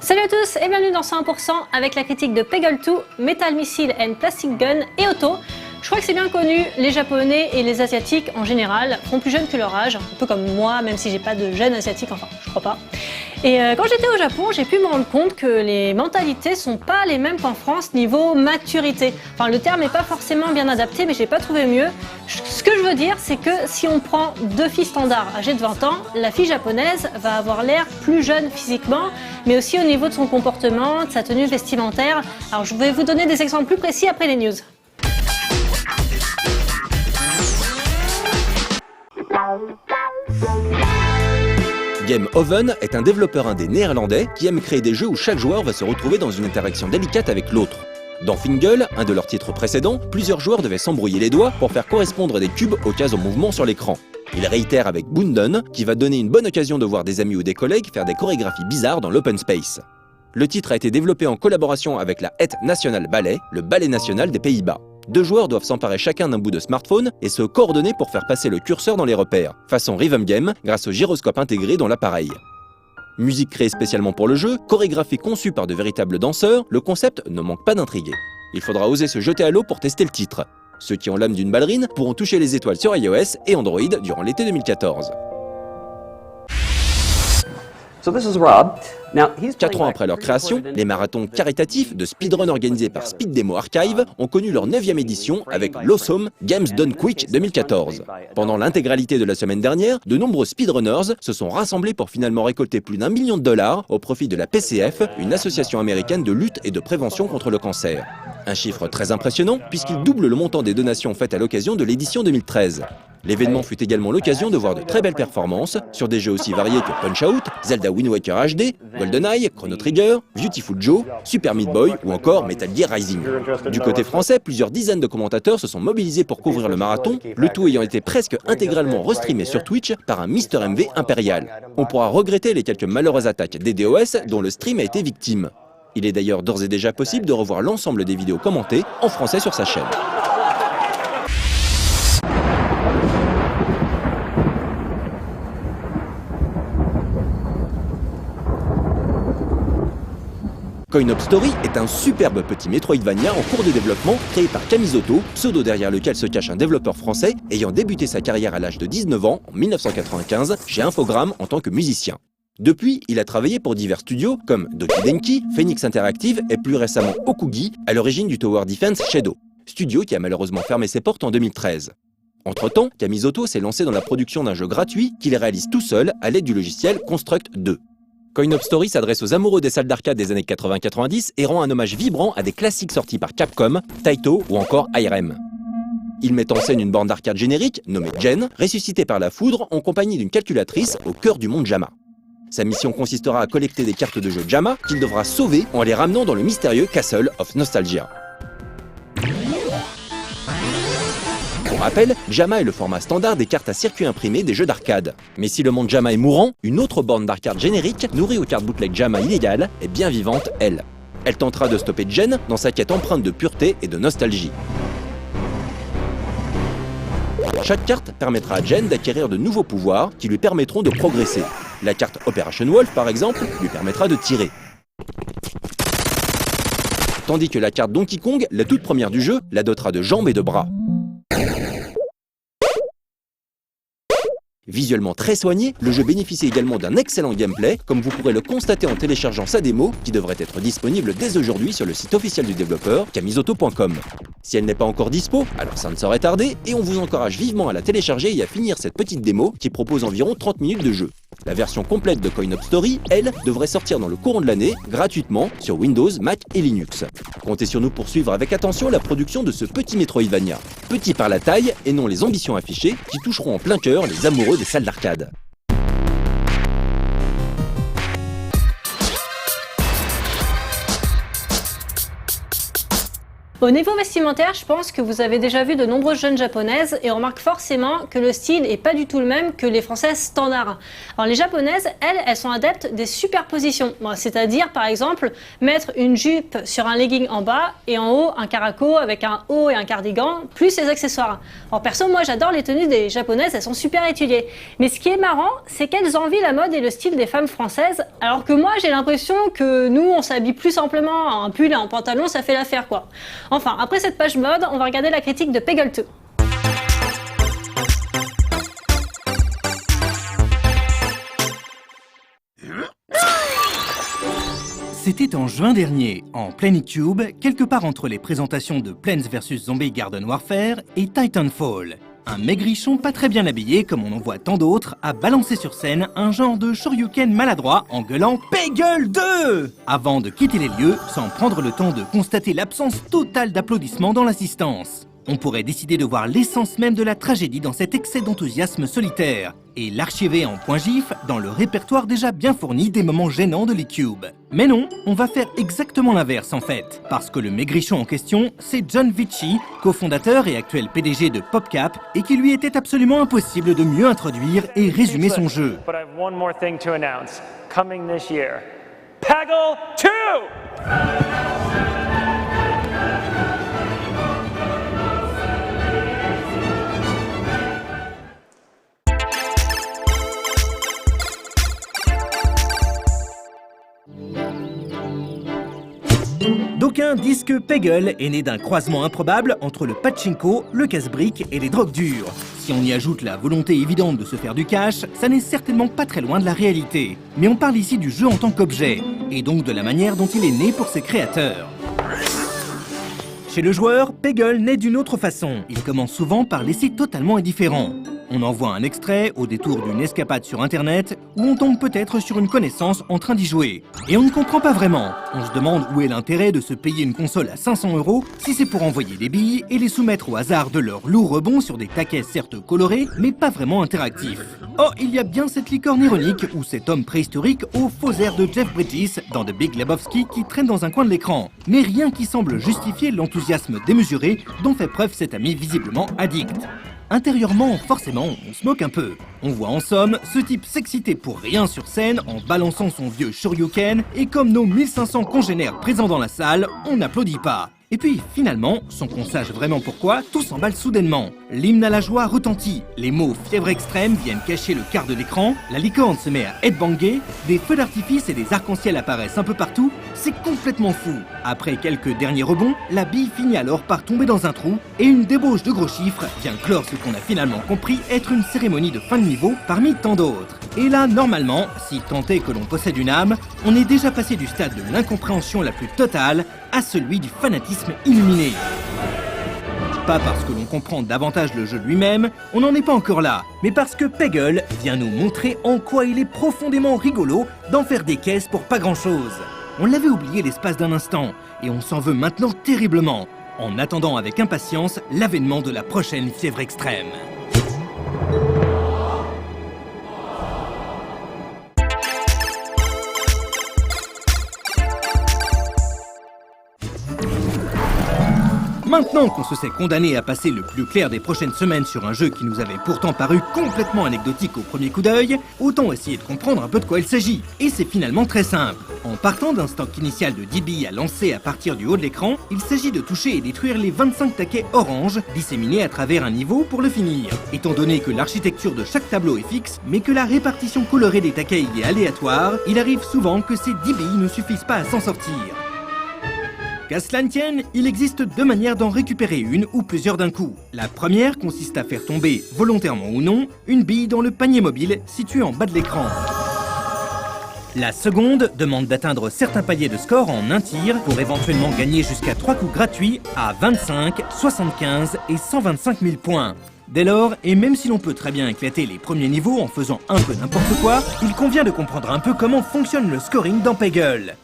Salut à tous et bienvenue dans 100% avec la critique de Peggle 2, Metal Missile and Plastic Gun et Auto. Je crois que c'est bien connu, les Japonais et les Asiatiques en général font plus jeunes que leur âge, un peu comme moi, même si j'ai pas de gènes asiatiques, enfin je crois pas. Et quand j'étais au Japon, j'ai pu me rendre compte que les mentalités sont pas les mêmes qu'en France niveau maturité. Enfin le terme est pas forcément bien adapté, mais j'ai pas trouvé mieux. Ce que je veux dire, c'est que si on prend deux filles standards âgées de 20 ans, la fille japonaise va avoir l'air plus jeune physiquement, mais aussi au niveau de son comportement, de sa tenue vestimentaire. Alors je vais vous donner des exemples plus précis après les news. Game Oven est un développeur indé néerlandais qui aime créer des jeux où chaque joueur va se retrouver dans une interaction délicate avec l'autre. Dans Fingal, un de leurs titres précédents, plusieurs joueurs devaient s'embrouiller les doigts pour faire correspondre des cubes aux cases en mouvement sur l'écran. Il réitère avec Bunden, qui va donner une bonne occasion de voir des amis ou des collègues faire des chorégraphies bizarres dans l'open space. Le titre a été développé en collaboration avec la Het National Ballet, le ballet national des Pays-Bas. Deux joueurs doivent s'emparer chacun d'un bout de smartphone et se coordonner pour faire passer le curseur dans les repères, façon rhythm game, grâce au gyroscope intégré dans l'appareil. Musique créée spécialement pour le jeu, chorégraphie conçue par de véritables danseurs, le concept ne manque pas d'intriguer. Il faudra oser se jeter à l'eau pour tester le titre. Ceux qui ont l'âme d'une ballerine pourront toucher les étoiles sur iOS et Android durant l'été 2014. 4 ans après leur création, les marathons caritatifs de speedrun organisés par Speed Demo Archive ont connu leur 9e édition avec l'Awesome Games Done Quick 2014. Pendant l'intégralité de la semaine dernière, de nombreux speedrunners se sont rassemblés pour finalement récolter plus d'$1 million au profit de la PCF, une association américaine de lutte et de prévention contre le cancer. Un chiffre très impressionnant puisqu'il double le montant des donations faites à l'occasion de l'édition 2013. L'événement fut également l'occasion de voir de très belles performances sur des jeux aussi variés que Punch-Out, Zelda Wind Waker HD, GoldenEye, Chrono Trigger, Beautiful Joe, Super Meat Boy ou encore Metal Gear Rising. Du côté français, plusieurs dizaines de commentateurs se sont mobilisés pour couvrir le marathon, le tout ayant été presque intégralement restreamé sur Twitch par un Mr MV impérial. On pourra regretter les quelques malheureuses attaques des DOS dont le stream a été victime. Il est d'ailleurs d'ores et déjà possible de revoir l'ensemble des vidéos commentées en français sur sa chaîne. Coin-Op Story est un superbe petit Metroidvania en cours de développement créé par Kamizoto, pseudo derrière lequel se cache un développeur français ayant débuté sa carrière à l'âge de 19 ans en 1995 chez Infogrames en tant que musicien. Depuis, il a travaillé pour divers studios comme Doki Denki, Phoenix Interactive et plus récemment Okugi, à l'origine du Tower Defense Shadow, studio qui a malheureusement fermé ses portes en 2013. Entre-temps, Kamizoto s'est lancé dans la production d'un jeu gratuit qu'il réalise tout seul à l'aide du logiciel Construct 2. Coin-Op Story s'adresse aux amoureux des salles d'arcade des années 80-90 et rend un hommage vibrant à des classiques sortis par Capcom, Taito ou encore IRM. Il met en scène une borne d'arcade générique, nommée Gen, ressuscitée par la foudre en compagnie d'une calculatrice au cœur du monde Jama. Sa mission consistera à collecter des cartes de jeu Jama qu'il devra sauver en les ramenant dans le mystérieux Castle of Nostalgia. Pour rappel, Jama est le format standard des cartes à circuit imprimé des jeux d'arcade. Mais si le monde Jama est mourant, une autre borne d'arcade générique, nourrie aux cartes bootleg Jama illégales, est bien vivante, elle. Elle tentera de stopper Gen dans sa quête empreinte de pureté et de nostalgie. Chaque carte permettra à Gen d'acquérir de nouveaux pouvoirs qui lui permettront de progresser. La carte Operation Wolf, par exemple, lui permettra de tirer. Tandis que la carte Donkey Kong, la toute première du jeu, la dotera de jambes et de bras. Visuellement très soigné, le jeu bénéficie également d'un excellent gameplay, comme vous pourrez le constater en téléchargeant sa démo, qui devrait être disponible dès aujourd'hui sur le site officiel du développeur, kamizoto.com. Si elle n'est pas encore dispo, alors ça ne saurait tarder, et on vous encourage vivement à la télécharger et à finir cette petite démo, qui propose environ 30 minutes de jeu. La version complète de Coin-Op Story, elle, devrait sortir dans le courant de l'année, gratuitement, sur Windows, Mac et Linux. Comptez sur nous pour suivre avec attention la production de ce petit Metroidvania. Petit par la taille, et non les ambitions affichées, qui toucheront en plein cœur les amoureux des salles d'arcade. Au niveau vestimentaire, je pense que vous avez déjà vu de nombreuses jeunes japonaises et on remarque forcément que le style est pas du tout le même que les françaises standards. Alors les japonaises, elles sont adeptes des superpositions, c'est-à-dire par exemple mettre une jupe sur un legging en bas et en haut un caraco avec un haut et un cardigan, plus les accessoires. Alors perso, moi j'adore les tenues des japonaises, elles sont super étudiées. Mais ce qui est marrant, c'est qu'elles envient la mode et le style des femmes françaises, alors que moi j'ai l'impression que nous on s'habille plus simplement, un pull et un pantalon ça fait l'affaire quoi. Enfin, après cette page mode, on va regarder la critique de Peggle2. C'était en juin dernier, en plein E-Cube, quelque part entre les présentations de Plants vs Zombie Garden Warfare et Titanfall. Un maigrichon pas très bien habillé, comme on en voit tant d'autres, a balancé sur scène un genre de shoryuken maladroit en gueulant « Peggle2 !» avant de quitter les lieux sans prendre le temps de constater l'absence totale d'applaudissements dans l'assistance. On pourrait décider de voir l'essence même de la tragédie dans cet excès d'enthousiasme solitaire et l'archiver en point gif dans le répertoire déjà bien fourni des moments gênants de l'E-Cube. Mais non, on va faire exactement l'inverse en fait, parce que le maigrichon en question, c'est John Vici, cofondateur et actuel PDG de PopCap, et qu'il lui était absolument impossible de mieux introduire et résumer son jeu. Peggle2! D'aucuns disent que Peggle est né d'un croisement improbable entre le pachinko, le casse-briques et les drogues dures. Si on y ajoute la volonté évidente de se faire du cash, ça n'est certainement pas très loin de la réalité. Mais on parle ici du jeu en tant qu'objet, et donc de la manière dont il est né pour ses créateurs. Chez le joueur, Peggle naît d'une autre façon. Il commence souvent par l'essai totalement indifférent. On en voit un extrait au détour d'une escapade sur internet où on tombe peut-être sur une connaissance en train d'y jouer. Et on ne comprend pas vraiment. On se demande où est l'intérêt de se payer une console à 500 € si c'est pour envoyer des billes et les soumettre au hasard de leurs lourds rebonds sur des taquets certes colorés mais pas vraiment interactifs. Oh, il y a bien cette licorne ironique ou cet homme préhistorique au faux air de Jeff Bridges dans The Big Lebowski qui traîne dans un coin de l'écran. Mais rien qui semble justifier l'enthousiasme démesuré dont fait preuve cet ami visiblement addict. Intérieurement, forcément, on se moque un peu. On voit en somme ce type s'exciter pour rien sur scène en balançant son vieux shoryuken et comme nos 1500 congénères présents dans la salle, on n'applaudit pas. Et puis, finalement, sans qu'on sache vraiment pourquoi, tout s'emballe soudainement. L'hymne à la joie retentit, les mots « fièvre extrême » viennent cacher le quart de l'écran, la licorne se met à headbanger, des feux d'artifice et des arcs-en-ciel apparaissent un peu partout, c'est complètement fou. Après quelques derniers rebonds, la bille finit alors par tomber dans un trou, et une débauche de gros chiffres vient clore ce qu'on a finalement compris être une cérémonie de fin de niveau parmi tant d'autres. Et là, normalement, si tant est que l'on possède une âme, on est déjà passé du stade de l'incompréhension la plus totale à celui du fanatisme illuminé. Pas parce que l'on comprend davantage le jeu lui-même, on n'en est pas encore là, mais parce que Peggle vient nous montrer en quoi il est profondément rigolo d'en faire des caisses pour pas grand-chose. On l'avait oublié l'espace d'un instant, et on s'en veut maintenant terriblement, en attendant avec impatience l'avènement de la prochaine fièvre extrême. Maintenant qu'on se sait condamné à passer le plus clair des prochaines semaines sur un jeu qui nous avait pourtant paru complètement anecdotique au premier coup d'œil, autant essayer de comprendre un peu de quoi il s'agit. Et c'est finalement très simple. En partant d'un stock initial de 10 billes à lancer à partir du haut de l'écran, il s'agit de toucher et détruire les 25 taquets orange disséminés à travers un niveau pour le finir. Étant donné que l'architecture de chaque tableau est fixe, mais que la répartition colorée des taquets y est aléatoire, il arrive souvent que ces 10 billes ne suffisent pas à s'en sortir. Qu'à cela ne tienne, il existe deux manières d'en récupérer une ou plusieurs d'un coup. La première consiste à faire tomber, volontairement ou non, une bille dans le panier mobile situé en bas de l'écran. La seconde demande d'atteindre certains paliers de score en un tir pour éventuellement gagner jusqu'à 3 coups gratuits à 25, 75 et 125 000 points. Dès lors, et même si l'on peut très bien éclater les premiers niveaux en faisant un peu n'importe quoi, il convient de comprendre un peu comment fonctionne le scoring dans Peggle.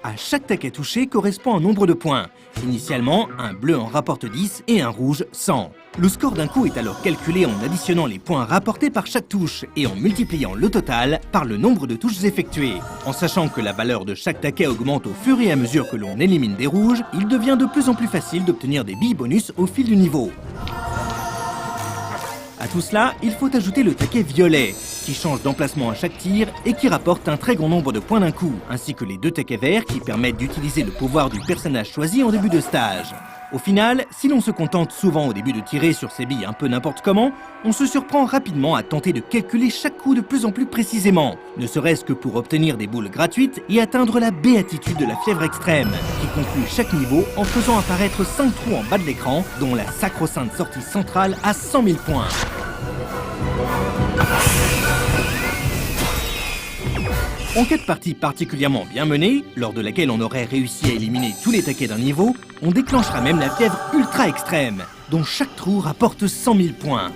À chaque taquet touché correspond un nombre de points. Initialement, un bleu en rapporte 10 et un rouge 100. Le score d'un coup est alors calculé en additionnant les points rapportés par chaque touche et en multipliant le total par le nombre de touches effectuées. En sachant que la valeur de chaque taquet augmente au fur et à mesure que l'on élimine des rouges, il devient de plus en plus facile d'obtenir des billes bonus au fil du niveau. À tout cela, il faut ajouter le taquet violet, qui change d'emplacement à chaque tir et qui rapporte un très grand nombre de points d'un coup, ainsi que les deux taquets verts qui permettent d'utiliser le pouvoir du personnage choisi en début de stage. Au final, si l'on se contente souvent au début de tirer sur ses billes un peu n'importe comment, on se surprend rapidement à tenter de calculer chaque coup de plus en plus précisément, ne serait-ce que pour obtenir des boules gratuites et atteindre la béatitude de la fièvre extrême, qui conclut chaque niveau en faisant apparaître 5 trous en bas de l'écran, dont la sacro-sainte sortie centrale à 100 000 points. En cas de partie particulièrement bien menée, lors de laquelle on aurait réussi à éliminer tous les taquets d'un niveau, on déclenchera même la fièvre ultra extrême, dont chaque trou rapporte 100 000 points.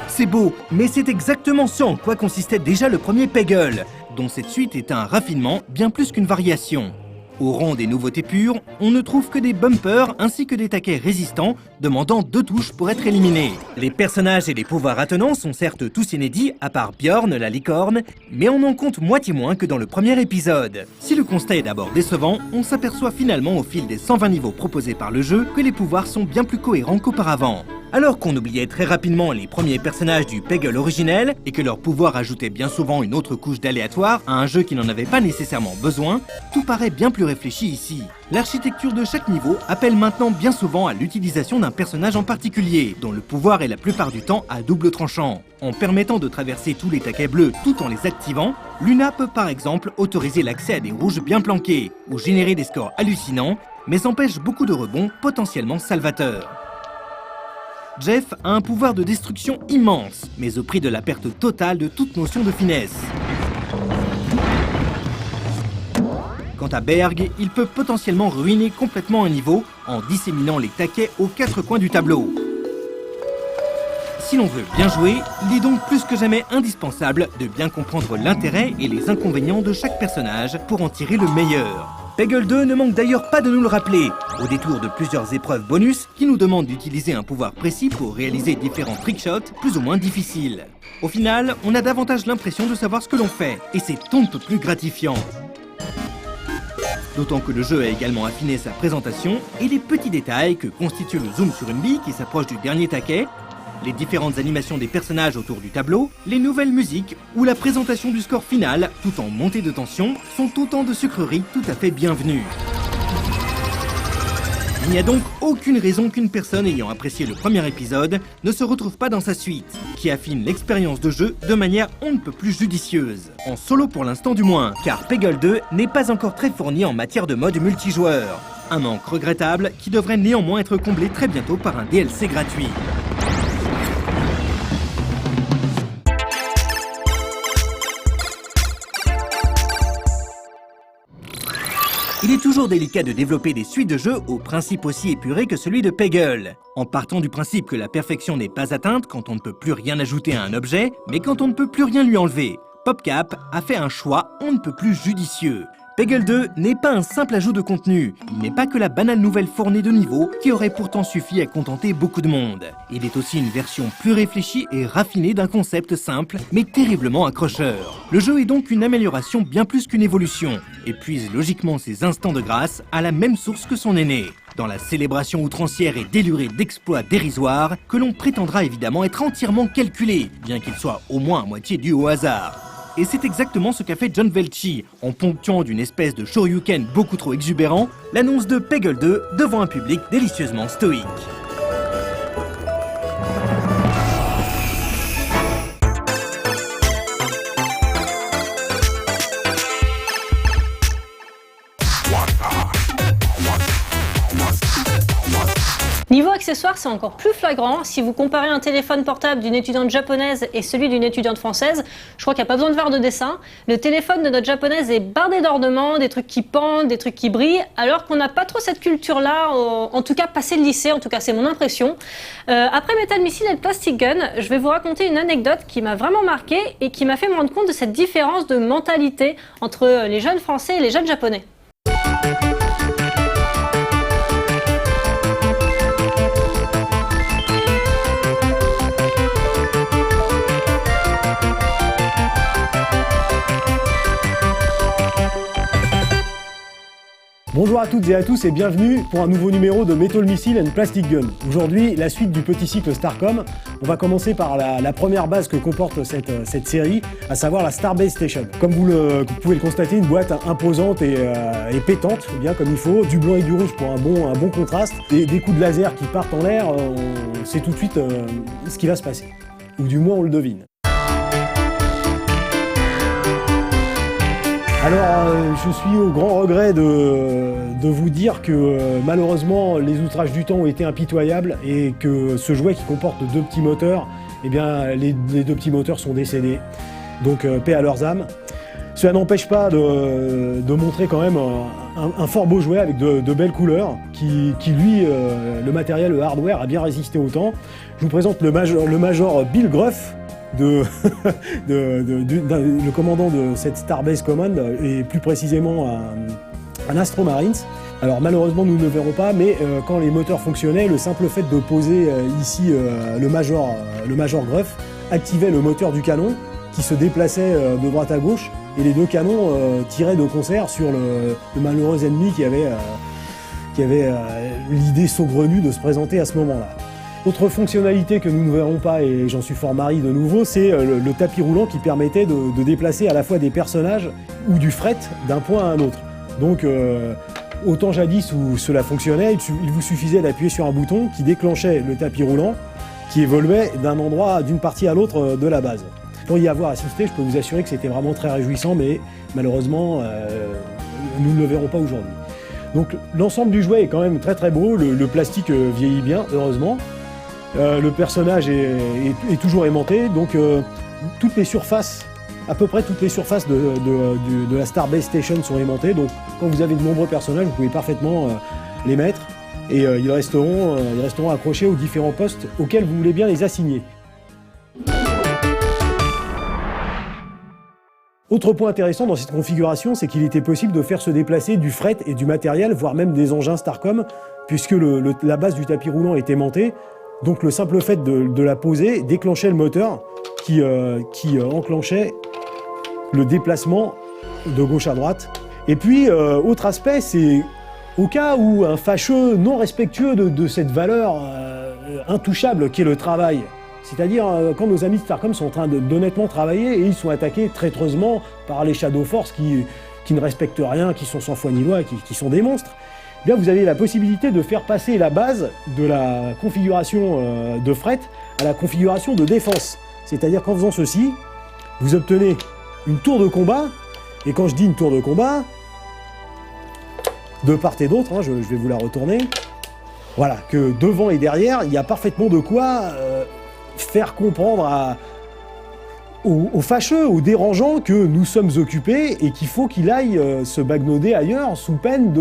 C'est beau, mais c'est exactement ce en quoi consistait déjà le premier Peggle, dont cette suite est un raffinement bien plus qu'une variation. Au rang des nouveautés pures, on ne trouve que des bumpers ainsi que des taquets résistants demandant 2 touches pour être éliminés. Les personnages et les pouvoirs attenants sont certes tous inédits, à part Bjorn, la licorne, mais on en compte moitié moins que dans le premier épisode. Si le constat est d'abord décevant, on s'aperçoit finalement au fil des 120 niveaux proposés par le jeu que les pouvoirs sont bien plus cohérents qu'auparavant. Alors qu'on oubliait très rapidement les premiers personnages du Peggle originel et que leurs pouvoirs ajoutaient bien souvent une autre couche d'aléatoire à un jeu qui n'en avait pas nécessairement besoin, tout paraît bien plus réfléchi ici. L'architecture de chaque niveau appelle maintenant bien souvent à l'utilisation d'un personnage en particulier, dont le pouvoir est la plupart du temps à double tranchant. En permettant de traverser tous les taquets bleus tout en les activant, Luna peut par exemple autoriser l'accès à des rouges bien planqués, ou générer des scores hallucinants, mais empêche beaucoup de rebonds potentiellement salvateurs. Jeff a un pouvoir de destruction immense, mais au prix de la perte totale de toute notion de finesse. Quant à Berg, il peut potentiellement ruiner complètement un niveau en disséminant les taquets aux 4 coins du tableau. Si l'on veut bien jouer, il est donc plus que jamais indispensable de bien comprendre l'intérêt et les inconvénients de chaque personnage pour en tirer le meilleur. Peggle 2 ne manque d'ailleurs pas de nous le rappeler, au détour de plusieurs épreuves bonus qui nous demandent d'utiliser un pouvoir précis pour réaliser différents trickshots plus ou moins difficiles. Au final, on a davantage l'impression de savoir ce que l'on fait, et c'est un peu plus gratifiant. D'autant que le jeu a également affiné sa présentation et les petits détails que constitue le zoom sur une bille qui s'approche du dernier taquet, les différentes animations des personnages autour du tableau, les nouvelles musiques ou la présentation du score final, tout en montée de tension, sont autant de sucreries tout à fait bienvenues. Il n'y a donc aucune raison qu'une personne ayant apprécié le premier épisode ne se retrouve pas dans sa suite, qui affine l'expérience de jeu de manière on ne peut plus judicieuse. En solo pour l'instant du moins, car Peggle 2 n'est pas encore très fourni en matière de mode multijoueur. Un manque regrettable qui devrait néanmoins être comblé très bientôt par un DLC gratuit. Il est toujours délicat de développer des suites de jeux au principe aussi épuré que celui de Peggle. En partant du principe que la perfection n'est pas atteinte quand on ne peut plus rien ajouter à un objet, mais quand on ne peut plus rien lui enlever. PopCap a fait un choix on ne peut plus judicieux. Peggle 2 n'est pas un simple ajout de contenu, il n'est pas que la banale nouvelle fournée de niveaux qui aurait pourtant suffi à contenter beaucoup de monde. Il est aussi une version plus réfléchie et raffinée d'un concept simple mais terriblement accrocheur. Le jeu est donc une amélioration bien plus qu'une évolution, et puise logiquement ses instants de grâce à la même source que son aîné, dans la célébration outrancière et délurée d'exploits dérisoires que l'on prétendra évidemment être entièrement calculés, bien qu'il soit au moins à moitié dû au hasard. Et c'est exactement ce qu'a fait John Velchi, en ponctuant d'une espèce de shoryuken beaucoup trop exubérant, l'annonce de Peggle 2 devant un public délicieusement stoïque. Niveau accessoires, c'est encore plus flagrant. Si vous comparez un téléphone portable d'une étudiante japonaise et celui d'une étudiante française, je crois qu'il n'y a pas besoin de faire de dessin. Le téléphone de notre japonaise est bardé d'ornements, des trucs qui pendent, des trucs qui brillent, alors qu'on n'a pas trop cette culture-là, en tout cas passé le lycée, en tout cas c'est mon impression. Après Metal Missile and Plastic Gun, je vais vous raconter une anecdote qui m'a vraiment marqué et qui m'a fait me rendre compte de cette différence de mentalité entre les jeunes français et les jeunes japonais. Bonjour à toutes et à tous et bienvenue pour un nouveau numéro de Metal Missile and Plastic Gun. Aujourd'hui, la suite du petit cycle Starcom. On va commencer par la première base que comporte cette série, à savoir la Starbase Station. Comme vous pouvez le constater, une boîte imposante et pétante, bien comme il faut, du blanc et du rouge pour un bon contraste, des coups de laser qui partent en l'air, on sait tout de suite ce qui va se passer. Ou du moins on le devine. Alors, je suis au grand regret de vous dire que malheureusement, les outrages du temps ont été impitoyables et que ce jouet qui comporte deux petits moteurs, eh bien, les deux petits moteurs sont décédés. Donc, paix à leurs âmes. Cela n'empêche pas de montrer quand même un fort beau jouet avec de belles couleurs qui lui, le matériel, le hardware a bien résisté au temps. Je vous présente le Major Bill Gruff, le commandant de cette Starbase Command et plus précisément un Astro Marines. Alors malheureusement nous ne le verrons pas, mais quand les moteurs fonctionnaient, le simple fait de poser ici le Major Gruff activait le moteur du canon qui se déplaçait de droite à gauche et les deux canons tiraient de concert sur le malheureux ennemi qui avait l'idée saugrenue de se présenter à ce moment-là. Autre fonctionnalité que nous ne verrons pas, et j'en suis fort mari de nouveau, c'est le tapis roulant qui permettait de déplacer à la fois des personnages ou du fret d'un point à un autre. Donc autant jadis où cela fonctionnait, il vous suffisait d'appuyer sur un bouton qui déclenchait le tapis roulant qui évoluait d'une partie à l'autre de la base. Pour y avoir assisté, je peux vous assurer que c'était vraiment très réjouissant, mais malheureusement nous ne le verrons pas aujourd'hui. Donc l'ensemble du jouet est quand même très très beau, le plastique vieillit bien, heureusement. Le personnage est toujours aimanté, donc toutes les surfaces, à peu près toutes les surfaces de la Starbase Station sont aimantées, donc quand vous avez de nombreux personnages, vous pouvez parfaitement les mettre et ils resteront accrochés aux différents postes auxquels vous voulez bien les assigner. Autre point intéressant dans cette configuration, c'est qu'il était possible de faire se déplacer du fret et du matériel, voire même des engins Starcom, puisque la base du tapis roulant est aimantée. Donc le simple fait de la poser déclenchait le moteur qui enclenchait le déplacement de gauche à droite. Et puis, autre aspect, c'est au cas où un fâcheux non respectueux de cette valeur intouchable qu'est le travail, c'est-à-dire quand nos amis de Starcom sont en train d'honnêtement travailler et ils sont attaqués traîtreusement par les Shadow Force qui ne respectent rien, qui sont sans foi ni loi, qui sont des monstres. Eh bien, vous avez la possibilité de faire passer la base de la configuration de fret à la configuration de défense. C'est-à-dire qu'en faisant ceci, vous obtenez une tour de combat, et quand je dis une tour de combat, de part et d'autre, je vais vous la retourner, voilà, que devant et derrière, il y a parfaitement de quoi faire comprendre aux fâcheux, aux dérangeants que nous sommes occupés et qu'il faut qu'il aille se bagnoder ailleurs sous peine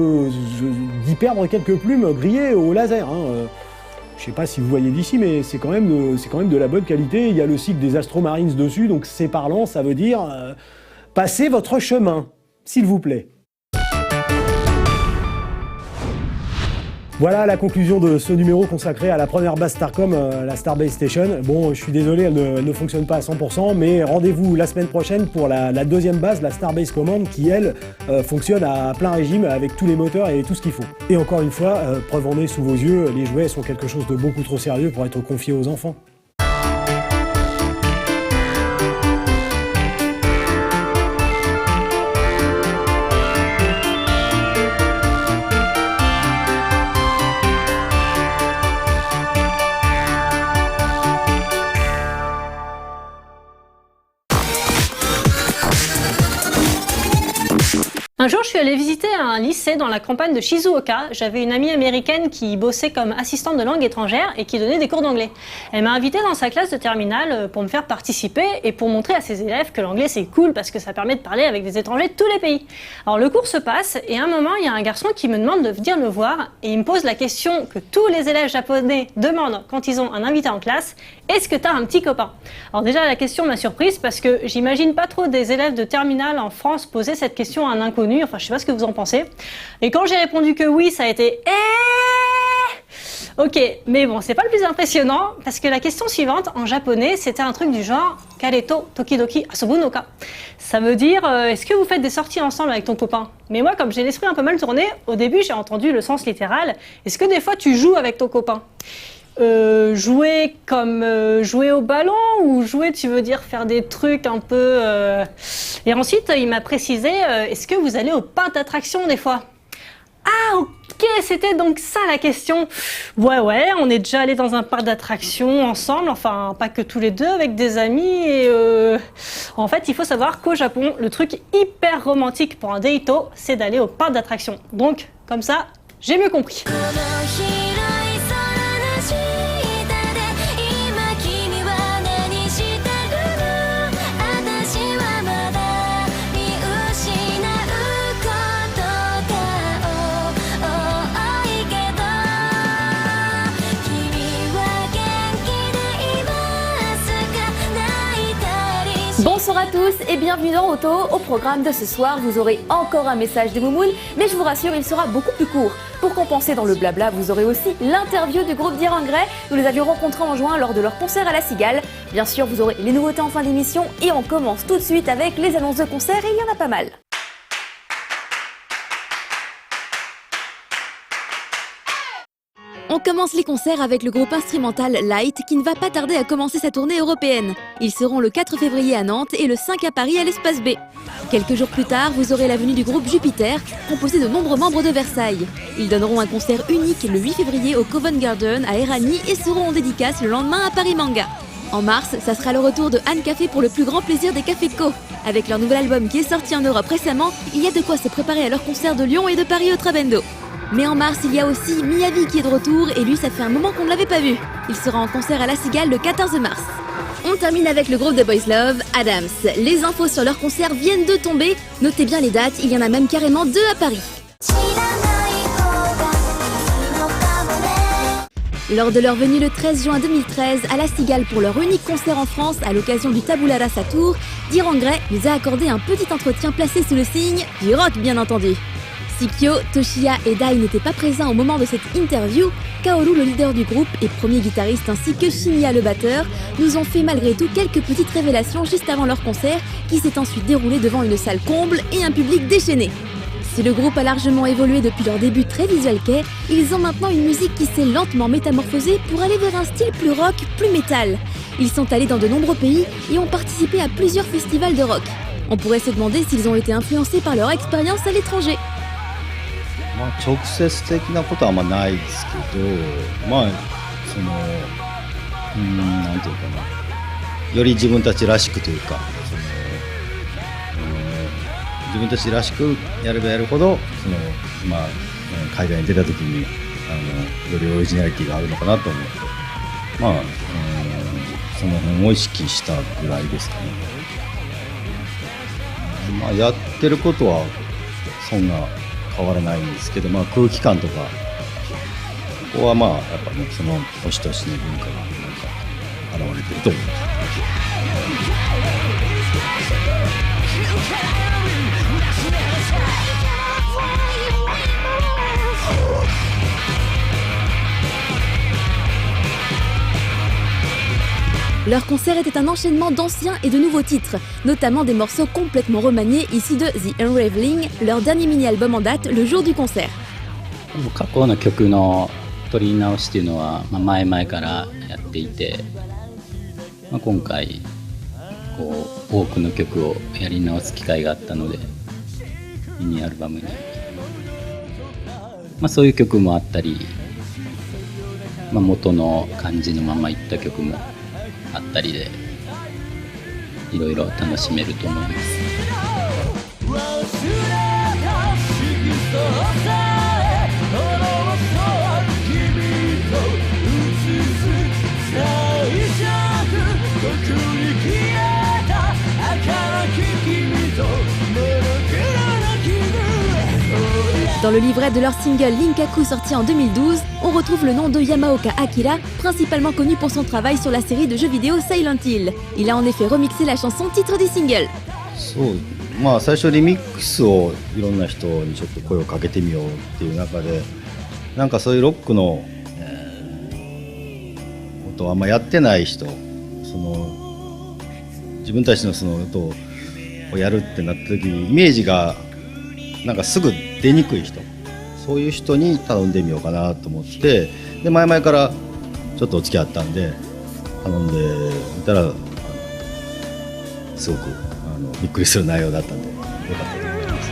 d'y perdre quelques plumes grillées au laser. Je ne sais pas si vous voyez d'ici, mais c'est quand même de la bonne qualité. Il y a le cycle des Astro Marines dessus, donc c'est parlant, ça veut dire passez votre chemin, s'il vous plaît. Voilà la conclusion de ce numéro consacré à la première base Starcom, la Starbase Station. Bon, je suis désolé, elle ne fonctionne pas à 100%, mais rendez-vous la semaine prochaine pour la deuxième base, la Starbase Command, qui elle fonctionne à plein régime avec tous les moteurs et tout ce qu'il faut. Et encore une fois, preuve en est sous vos yeux, les jouets sont quelque chose de beaucoup trop sérieux pour être confiés aux enfants. Un jour, je suis allée visiter un lycée dans la campagne de Shizuoka. J'avais une amie américaine qui bossait comme assistante de langue étrangère et qui donnait des cours d'anglais. Elle m'a invitée dans sa classe de terminale pour me faire participer et pour montrer à ses élèves que l'anglais c'est cool parce que ça permet de parler avec des étrangers de tous les pays. Alors le cours se passe et à un moment, il y a un garçon qui me demande de venir le voir et il me pose la question que tous les élèves japonais demandent quand ils ont un invité en classe: est-ce que t'as un petit copain? Alors déjà, la question m'a surprise parce que j'imagine pas trop des élèves de terminale en France poser cette question à un inconnu. Enfin, je sais pas ce que vous en pensez. Et quand j'ai répondu que oui, ça a été ok, mais bon, c'est pas le plus impressionnant parce que la question suivante en japonais, c'était un truc du genre Kareto tokidoki asobu no ka. Ça veut dire est-ce que vous faites des sorties ensemble avec ton copain? Mais moi, comme j'ai l'esprit un peu mal tourné, au début j'ai entendu le sens littéral. Est-ce que des fois tu joues avec ton copain? Jouer comme jouer au ballon, ou jouer tu veux dire faire des trucs un peu Et ensuite il m'a précisé est-ce que vous allez au parc d'attractions des fois? Ah ok, c'était donc ça la question. Ouais, on est déjà allé dans un parc d'attractions ensemble, enfin pas que tous les deux, avec des amis et en fait il faut savoir qu'au Japon le truc hyper romantique pour un deito c'est d'aller au parc d'attractions. Donc comme ça j'ai mieux compris. Bonsoir à tous et bienvenue dans Auto. Au programme de ce soir, vous aurez encore un message de Moumoun, mais je vous rassure, il sera beaucoup plus court. Pour compenser dans le blabla, vous aurez aussi l'interview du groupe Dire Engrais. Nous les avions rencontrés en juin lors de leur concert à la Cigale. Bien sûr, vous aurez les nouveautés en fin d'émission et on commence tout de suite avec les annonces de concerts et il y en a pas mal. On commence les concerts avec le groupe instrumental Light qui ne va pas tarder à commencer sa tournée européenne. Ils seront le 4 février à Nantes et le 5 à Paris à l'Espace B. Quelques jours plus tard, vous aurez la venue du groupe Jupiter, composé de nombreux membres de Versailles. Ils donneront un concert unique le 8 février au Covent Garden à Erani et seront en dédicace le lendemain à Paris Manga. En mars, ça sera le retour de Anne Café pour le plus grand plaisir des Café Co. Avec leur nouvel album qui est sorti en Europe récemment, il y a de quoi se préparer à leur concert de Lyon et de Paris au Trabendo. Mais en mars, il y a aussi Miyavi qui est de retour et lui, ça fait un moment qu'on ne l'avait pas vu. Il sera en concert à La Cigale le 14 mars. On termine avec le groupe de Boys Love, Adams. Les infos sur leur concert viennent de tomber. Notez bien les dates, il y en a même carrément 2 à Paris. Lors de leur venue le 13 juin 2013 à La Cigale pour leur unique concert en France à l'occasion du Tabula Rasa Tour, Dire Engrais nous a accordé un petit entretien placé sous le signe du rock bien entendu. Sikyo, Toshiya et Dai n'étaient pas présents au moment de cette interview. Kaoru, le leader du groupe et premier guitariste, ainsi que Shinya, le batteur, nous ont fait malgré tout quelques petites révélations juste avant leur concert qui s'est ensuite déroulé devant une salle comble et un public déchaîné. Si le groupe a largement évolué depuis leur début très visual kei, ils ont maintenant une musique qui s'est lentement métamorphosée pour aller vers un style plus rock, plus métal. Ils sont allés dans de nombreux pays et ont participé à plusieurs festivals de rock. On pourrait se demander s'ils ont été influencés par leur expérience à l'étranger. 直接的なことはあんまないですけど、まあそのなんていうかな、より自分たちらしくというか、自分たちらしくやればやるほどそのまあ海外に出た時によりオリジナリティがあるのかなと思って、まあその辺を意識したぐらいですかね。まあやってることはそんな変わらないんですけど、まあ、空気感とかここはまあやっぱねその年々の文化がなんか現れてると思います。Leur concert était un enchaînement d'anciens et de nouveaux titres, notamment des morceaux complètement remaniés issus de The Unraveling, leur dernier mini-album en date le jour du concert. 過去の曲の取り直しっていうのは、前々からやっていて、今回こう多くの曲をやり直す機会があったのでミニアルバムに、そういう曲もあったり、元の感じのままいった曲もあったりでいろいろ楽しめると思います。Dans le livret de leur single Linkaku sorti en 2012, on retrouve le nom de Yamaoka Akira, principalement connu pour son travail sur la série de jeux vidéo Silent Hill. Il a en effet remixé la chanson titre du single. そうまあ最初リミックスをいろんな人にちょっと声をかけてみようっていう中でなんかそういうロックの、音をあんまやってない人その自分たちのその音をやるってなった時にイメージがなんかすぐ出にくい人そういう人に頼んでみようかなと思ってで前々からちょっとお付き合いあったんで頼んでみたらすごくびっくりする内容だったんでよかったと思います。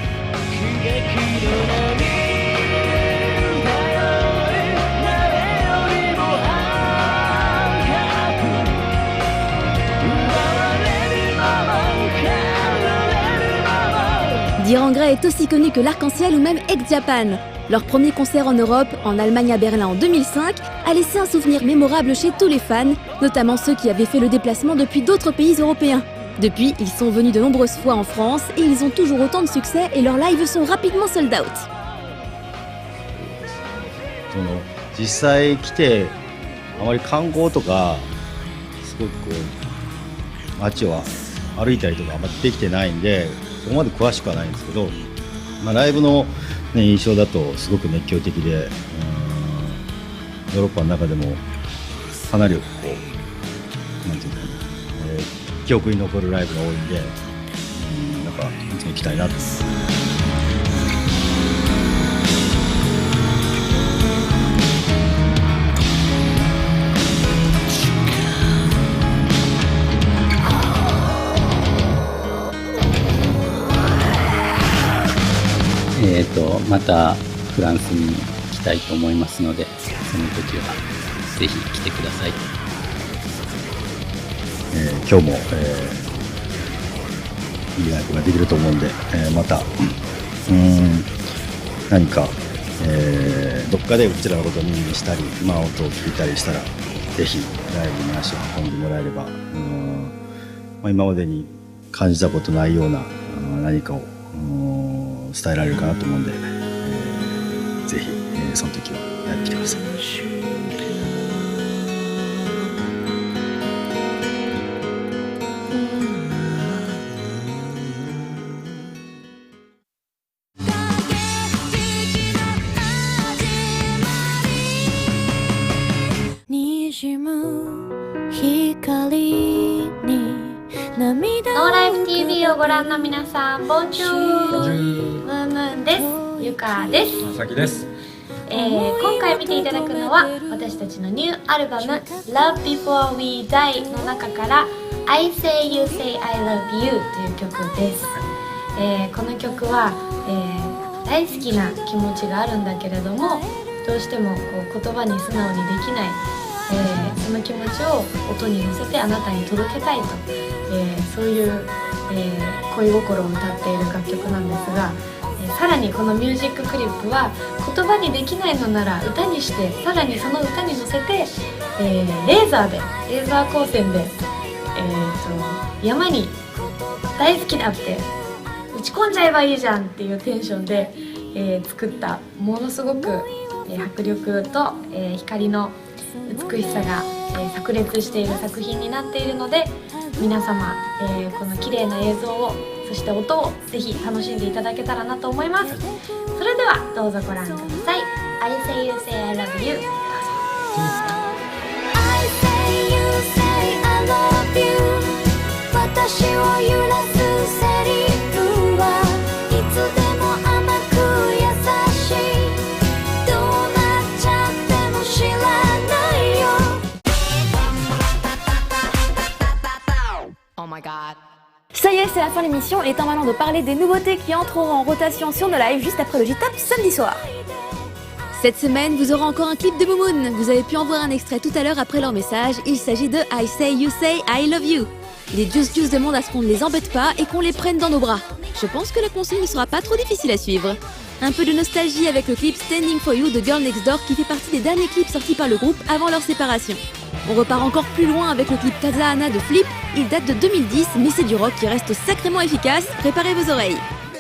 Diran Gray est aussi connu que l'Arc-en-Ciel ou même Ex-Japan. Leur premier concert en Europe, en Allemagne à Berlin en 2005, a laissé un souvenir mémorable chez tous les fans, notamment ceux qui avaient fait le déplacement depuis d'autres pays européens. Depuis, ils sont venus de nombreuses fois en France et ils ont toujours autant de succès et leurs lives sont rapidement sold out. その実際来てあまり観光とかすごくこう街を歩いたりとかあんまりできてないんでそこまで詳しくはないんですけど、まあ、ライブの、ね、印象だとすごく熱狂的でヨーロッパの中でもかなりこうなんていうか、記憶に残るライブが多いんで、なんかいつも行きたいなと。またフランスに来たいと思いますので、その時はぜひ来てください。今日も、いいライブができると思うんで、また何か、どっかでうちらのことを耳にしたり、音を聞いたりしたらぜひライブに足を運んでもらえれば、今までに感じたことないような何かを伝えられるかなと思うんで、ぜひ、その時はやってきてください。ノーライフ TV をご覧の皆さん、ボンジュール、ムームーンです。ゆかです。まさきです。今回見ていただくのは私たちのニューアルバム Love Before We Die の中から I Say You Say I Love You という曲です。この曲は、大好きな気持ちがあるんだけれどもどうしてもこう言葉に素直にできない、その気持ちを音に乗せてあなたに届けたいと、そういう、恋心を歌っている楽曲なんですが、さらにこのミュージッククリップは言葉にできないのなら歌にしてさらにその歌に乗せて、レーザー光線で、山に大好きだって打ち込んじゃえばいいじゃんっていうテンションで、作ったものすごく、迫力と、光の美しさが、炸裂している作品になっているので皆様、この綺麗な映像をそして音をぜひ楽しんでいただけたらなと思います。それではどうぞご覧ください。 I say you say I love you どうぞ。 I say you say I love you 私を揺らすセリフはいつでも甘く優しいどうなっちゃっても知らないよ Oh my god. Ça y est, c'est la fin de l'émission. Il est temps maintenant de parler des nouveautés qui entreront en rotation sur nos lives juste après le J-Top samedi soir. Cette semaine, vous aurez encore un clip de Moumoun. Vous avez pu en voir un extrait tout à l'heure après leur message. Il s'agit de I Say You Say I Love You. Les Juice demandent à ce qu'on ne les embête pas et qu'on les prenne dans nos bras. Je pense que la consigne ne sera pas trop difficile à suivre. Un peu de nostalgie avec le clip Standing For You de Girl Next Door qui fait partie des derniers clips sortis par le groupe avant leur séparation. On repart encore plus loin avec le clip Kazahana de Flip, il date de 2010 mais c'est du rock qui reste sacrément efficace, préparez vos oreilles.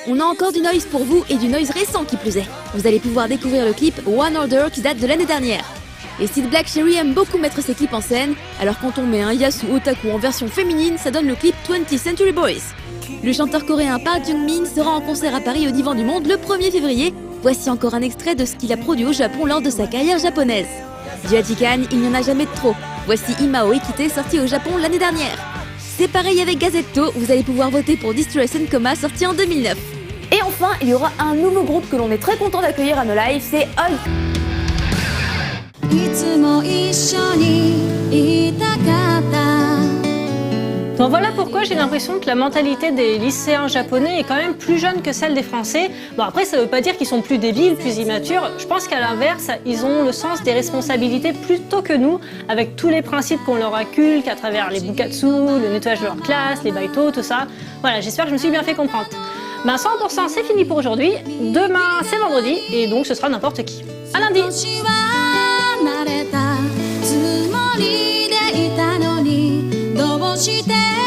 On a encore du noise pour vous et du noise récent qui plus est. Vous allez pouvoir découvrir le clip One Order qui date de l'année dernière. Et Sid Black Cherry aime beaucoup mettre ses clips en scène, alors quand on met un Yasu Otaku en version féminine, ça donne le clip 20th Century Boys. Le chanteur coréen Park Jung-min sera en concert à Paris au Divan du Monde le 1er février. Voici encore un extrait de ce qu'il a produit au Japon lors de sa carrière japonaise. Du Hachikan, il n'y en a jamais de trop. Voici Imao Ikite sorti au Japon l'année dernière. C'est pareil avec Gazetto, vous allez pouvoir voter pour Distress and Coma sorti en 2009. Et enfin, il y aura un nouveau groupe que l'on est très content d'accueillir à nos lives, c'est Hulk. Donc voilà pourquoi j'ai l'impression que la mentalité des lycéens japonais est quand même plus jeune que celle des Français. Bon après ça veut pas dire qu'ils sont plus débiles, plus immatures, je pense qu'à l'inverse, ils ont le sens des responsabilités plus tôt que nous, avec tous les principes qu'on leur inculque à travers les bukatsu, le nettoyage de leur classe, les baito, tout ça. Voilà, j'espère que je me suis bien fait comprendre. Ben 100% c'est fini pour aujourd'hui, demain c'est vendredi et donc ce sera n'importe qui. À lundi!「どうして